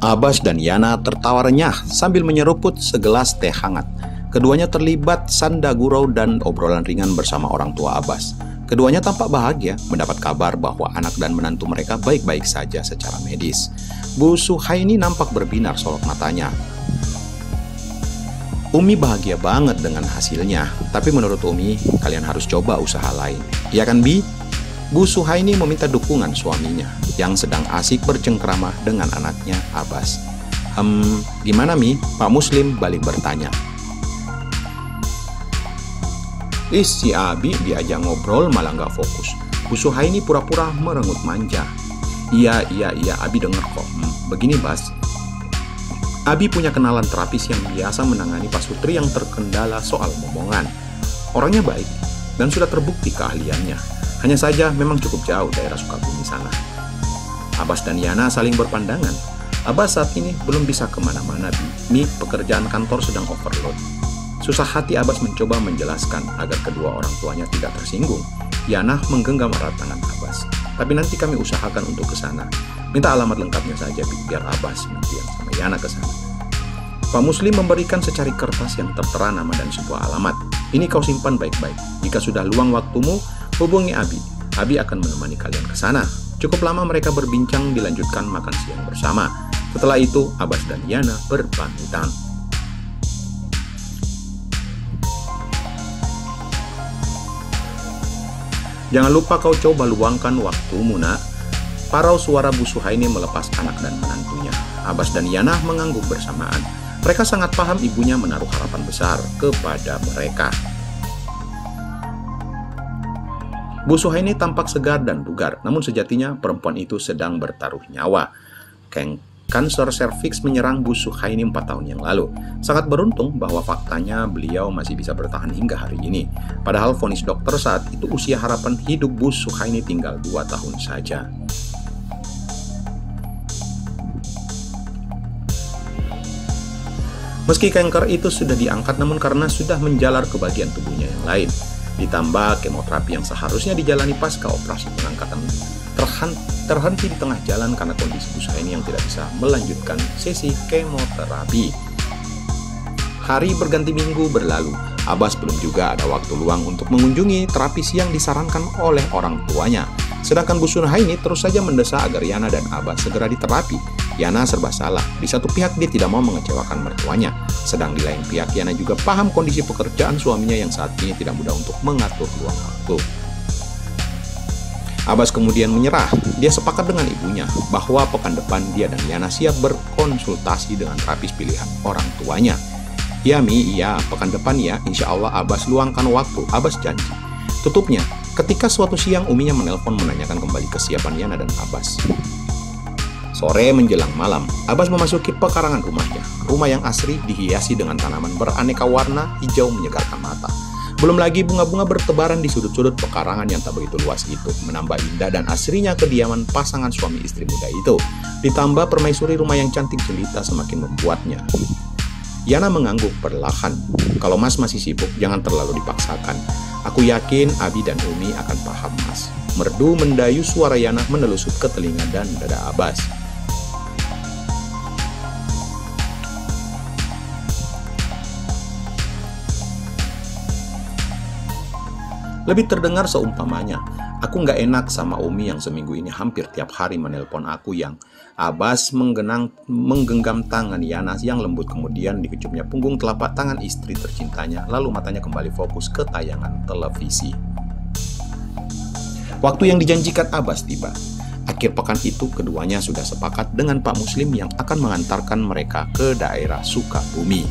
Abbas dan Yana tertawa renyah sambil menyeruput segelas teh hangat. Keduanya terlibat sanda gurau dan obrolan ringan bersama orang tua Abbas. Keduanya tampak bahagia mendapat kabar bahwa anak dan menantu mereka baik-baik saja secara medis. Bu Suhaini nampak berbinar sorot matanya. Umi bahagia banget dengan hasilnya, tapi menurut Umi, kalian harus coba usaha lain. Iya kan, Bi? Bu Suhaini meminta dukungan suaminya yang sedang asik bercengkrama dengan anaknya Abbas. Gimana Mi? Pak Muslim balik bertanya. Si Abi diajak ngobrol malah gak fokus. Bu Suhaini pura-pura merengut manja. Iya, Abi denger kok. Begini Bas, Abi punya kenalan terapis yang biasa menangani pasutri yang terkendala soal momongan. Orangnya baik dan sudah terbukti keahliannya. Hanya saja memang cukup jauh daerah Sukabumi sana. Abbas dan Yana saling berpandangan. Abbas saat ini belum bisa kemana-mana, Mi, pekerjaan kantor sedang overload. Susah hati Abbas mencoba menjelaskan agar kedua orang tuanya tidak tersinggung. Yana menggenggam erat tangan Abbas. Tapi nanti kami usahakan untuk ke sana. Minta alamat lengkapnya saja, biar Abbas nanti yang sama Yana ke sana. Pak Muslim memberikan secari kertas yang tertera nama dan sebuah alamat. Ini kau simpan baik-baik. Jika sudah luang waktumu, hubungi Abi. Abi akan menemani kalian ke sana. Cukup lama mereka berbincang, dilanjutkan makan siang bersama. Setelah itu, Abbas dan Yana berpamitan. Jangan lupa kau coba luangkan waktumu, nak. Parau suara Bu Suhaini melepas anak dan menantunya. Abbas dan Yana mengangguk bersamaan. Mereka sangat paham ibunya menaruh harapan besar kepada mereka. Bu Suhaini tampak segar dan bugar, namun sejatinya perempuan itu sedang bertaruh nyawa. Kanker serviks menyerang Bu Suhaini 4 tahun yang lalu. Sangat beruntung bahwa faktanya beliau masih bisa bertahan hingga hari ini. Padahal vonis dokter saat itu usia harapan hidup Bu Suhaini tinggal 2 tahun saja. Meski kanker itu sudah diangkat, namun karena sudah menjalar ke bagian tubuhnya yang lain, ditambah kemoterapi yang seharusnya dijalani pasca operasi pengangkatan terhenti di tengah jalan karena kondisi Bu Suhaini yang tidak bisa melanjutkan sesi kemoterapi. Hari berganti minggu berlalu, Abbas belum juga ada waktu luang untuk mengunjungi terapis yang disarankan oleh orang tuanya. Sedangkan Bu Suhaini terus saja mendesak agar Yana dan Abbas segera diterapi. Yana serba salah. Di satu pihak dia tidak mau mengecewakan mertuanya, sedang di lain pihak Yana juga paham kondisi pekerjaan suaminya yang saat ini tidak mudah untuk mengatur luang waktu. Abbas kemudian menyerah. Dia sepakat dengan ibunya bahwa pekan depan dia dan Yana siap berkonsultasi dengan terapis pilihan orang tuanya. Ya Mi, iya, pekan depan ya, insya Allah Abbas luangkan waktu, Abbas janji. Tutupnya, ketika suatu siang uminya menelpon menanyakan kembali kesiapan Yana dan Abbas. Sore menjelang malam, Abbas memasuki pekarangan rumahnya. Rumah yang asri dihiasi dengan tanaman beraneka warna hijau menyegarkan mata. Belum lagi bunga-bunga bertebaran di sudut-sudut pekarangan yang tak begitu luas itu, menambah indah dan asrinya kediaman pasangan suami istri muda itu. Ditambah permaisuri rumah yang cantik jelita semakin membuatnya. Yana mengangguk perlahan. Kalau Mas masih sibuk, jangan terlalu dipaksakan. Aku yakin Abi dan Umi akan paham Mas. Merdu mendayu suara Yana menelusuk ke telinga dan dada Abbas. Lebih terdengar seumpamanya, aku nggak enak sama Umi yang seminggu ini hampir tiap hari menelpon aku yang. Abbas menggenggam tangan Yana yang lembut, kemudian dikecupnya punggung telapak tangan istri tercintanya, lalu matanya kembali fokus ke tayangan televisi. Waktu yang dijanjikan Abbas tiba. Akhir pekan itu keduanya sudah sepakat dengan Pak Muslim yang akan mengantarkan mereka ke daerah Sukabumi.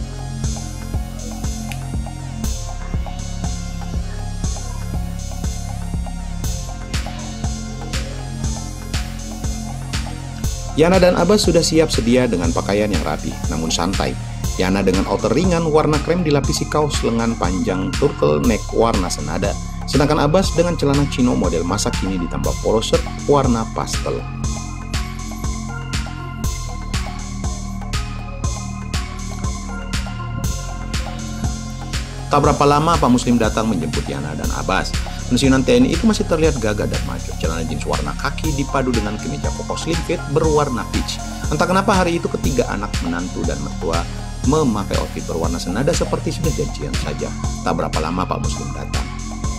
Yana dan Abbas sudah siap sedia dengan pakaian yang rapi, namun santai. Yana dengan outer ringan warna krem dilapisi kaos lengan panjang turtleneck warna senada. Sedangkan Abbas dengan celana chino model masa kini ditambah polo shirt warna pastel. Tak berapa lama Pak Muslim datang menjemput Yana dan Abbas. Pensiunan TNI itu masih terlihat gagah dan maju. Celana jeans warna kaki dipadu dengan kemeja koko slim fit berwarna peach. Entah kenapa hari itu ketiga anak menantu dan mertua memakai outfit berwarna senada seperti sudah janjian saja. Tak berapa lama Pak Muslim datang.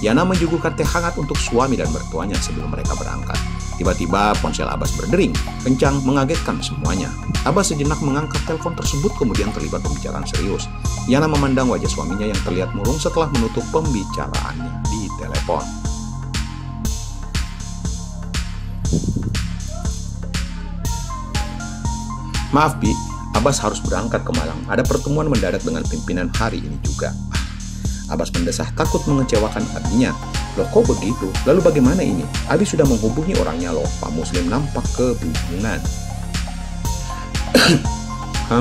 Yana menyuguhkan teh hangat untuk suami dan mertuanya sebelum mereka berangkat. Tiba-tiba ponsel Abbas berdering, kencang mengagetkan semuanya. Abbas sejenak mengangkat telepon tersebut kemudian terlibat pembicaraan serius. Yana memandang wajah suaminya yang terlihat murung setelah menutup pembicaraannya di telepon. Maaf Bi, Abbas harus berangkat ke Malang. Ada pertemuan mendadak dengan pimpinan hari ini juga. Abbas mendesah takut mengecewakan abinya. Loh kok begitu? Lalu bagaimana ini? Abi sudah menghubungi orangnya loh. Pak Muslim nampak kebingungan.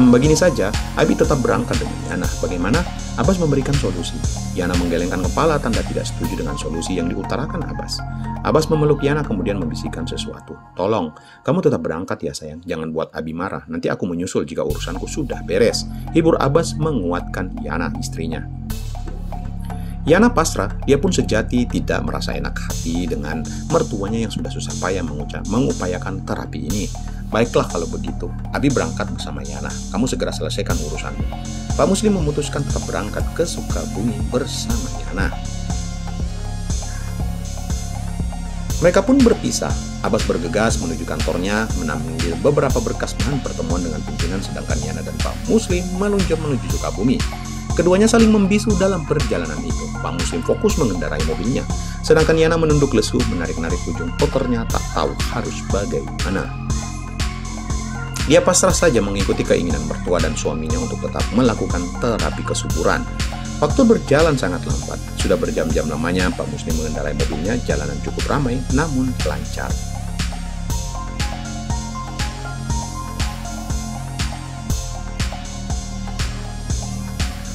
Begini saja, Abi tetap berangkat dengan Yana. Bagaimana? Abbas memberikan solusi. Yana menggelengkan kepala tanda tidak setuju dengan solusi yang diutarakan Abbas. Abbas memeluk Yana kemudian membisikkan sesuatu. Tolong, kamu tetap berangkat ya sayang. Jangan buat Abi marah. Nanti aku menyusul jika urusanku sudah beres. Hibur Abbas menguatkan Yana istrinya. Yana pasrah, dia pun sejati tidak merasa enak hati dengan mertuanya yang sudah susah payah mengupayakan terapi ini. Baiklah kalau begitu, Abi berangkat bersama Yana. Kamu segera selesaikan urusanmu. Pak Muslim memutuskan tetap berangkat ke Sukabumi bersama Yana. Mereka pun berpisah. Abbas bergegas menuju kantornya, mengambil beberapa berkas bahan pertemuan dengan pimpinan, sedangkan Yana dan Pak Muslim meluncur menuju Sukabumi. Keduanya saling membisu dalam perjalanan itu. Pak Muslim fokus mengendarai mobilnya, sedangkan Yana menunduk lesu menarik-narik ujung kotornya tak tahu harus bagaimana. Dia pasrah saja mengikuti keinginan mertua dan suaminya untuk tetap melakukan terapi kesuburan. Waktu berjalan sangat lambat. Sudah berjam-jam lamanya Pak Muslim mengendarai mobilnya, jalanan cukup ramai namun lancar.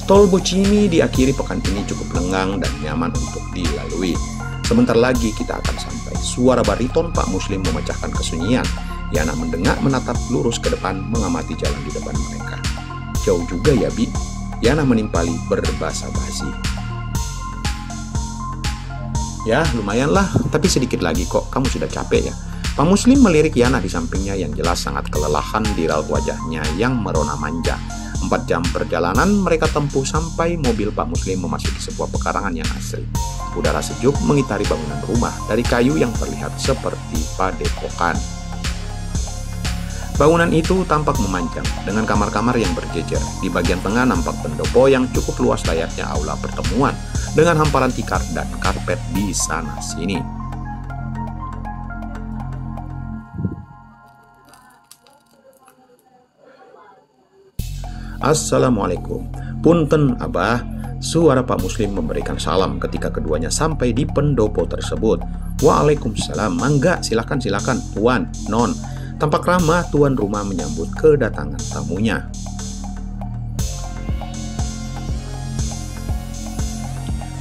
Tol Bocimi diakhiri pekan ini cukup lengang dan nyaman untuk dilalui. Sebentar lagi kita akan sampai. Suara bariton Pak Muslim memecahkan kesunyian. Yana mendengak menatap lurus ke depan mengamati jalan di depan mereka. Jauh juga ya Bi? Yana menimpali berbasa-basi. Ya lumayanlah, tapi sedikit lagi kok, kamu sudah capek ya. Pak Muslim melirik Yana di sampingnya yang jelas sangat kelelahan di raut wajahnya yang merona manja. 4 jam perjalanan mereka tempuh sampai mobil Pak Muslim memasuki sebuah pekarangan yang asri. Udara sejuk mengitari bangunan rumah dari kayu yang terlihat seperti padepokan. Bangunan itu tampak memanjang dengan kamar-kamar yang berjejer. Di bagian tengah nampak pendopo yang cukup luas layaknya aula pertemuan dengan hamparan tikar dan karpet di sana-sini. Assalamualaikum. Punten Abah. Suara Pak Muslim memberikan salam ketika keduanya sampai di pendopo tersebut. Waalaikumsalam. Mangga, silakan Tuan, Non. Tampak ramah tuan rumah menyambut kedatangan tamunya.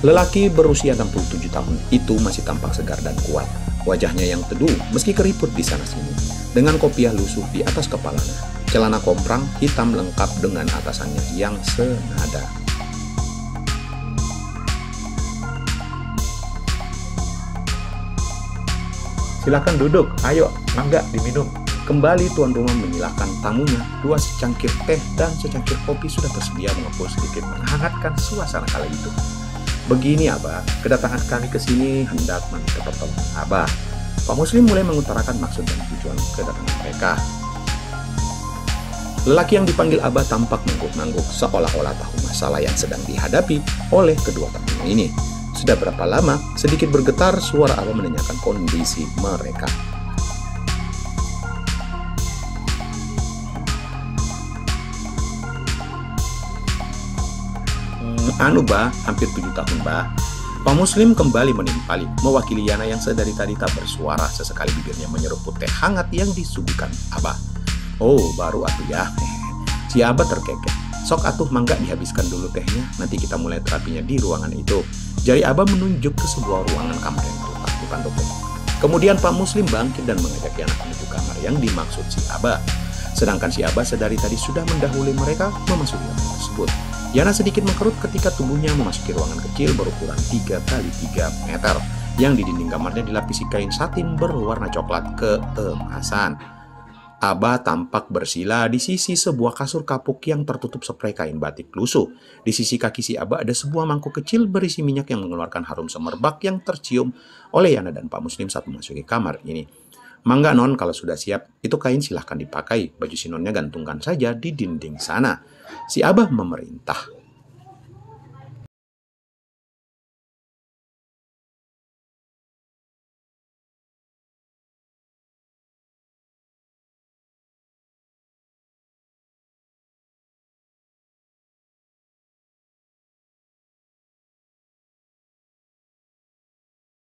Lelaki berusia 67 tahun itu masih tampak segar dan kuat. Wajahnya yang teduh meski keriput di sana-sini. Dengan kopiah lusuh di atas kepalanya. Celana komprang hitam lengkap dengan atasannya yang senada. Silakan duduk, ayo, mangga diminum. Kembali tuan rumah menyilahkan tamunya. 2 secangkir teh dan secangkir kopi sudah tersedia mengepul sedikit menghangatkan suasana kala itu. Begini Abah, kedatangan kami ke sini hendak meminta pertolongan Abah. Pak Muslim mulai mengutarakan maksud dan tujuan kedatangan mereka. Lelaki yang dipanggil Abah tampak nangguk-nangguk seolah-olah tahu masalah yang sedang dihadapi oleh kedua tamunya ini. Sudah berapa lama, sedikit bergetar suara Abah menanyakan kondisi mereka. Bah, hampir 7 tahun bah. Pak Muslim kembali menimpali, mewakili Yana yang sedari tadi tak bersuara, sesekali bibirnya menyeruput teh hangat yang disuguhkan Abah. Oh, baru atuh ya. Si Abah terkekeh. Sok atuh mangga dihabiskan dulu tehnya, nanti kita mulai terapinya di ruangan itu. Jari Abah menunjuk ke sebuah ruangan kamar yang terletak di pendopo. Kemudian Pak Muslim bangkit dan mengajak Yana menuju kamar yang dimaksud si Abah. Sedangkan si Abah sedari tadi sudah mendahului mereka memasuki ruangan tersebut. Yana sedikit mengkerut ketika tubuhnya memasuki ruangan kecil berukuran 3 x 3 meter yang di dinding kamarnya dilapisi kain satin berwarna coklat keemasan. Abah tampak bersila di sisi sebuah kasur kapuk yang tertutup spray kain batik lusuh. Di sisi kaki si Abah ada sebuah mangkuk kecil berisi minyak yang mengeluarkan harum semerbak yang tercium oleh Yana dan Pak Muslim saat memasuki kamar ini. Mangga non, kalau sudah siap, itu kain silahkan dipakai. Baju si nonnya gantungkan saja di dinding sana. Si Abah memerintah.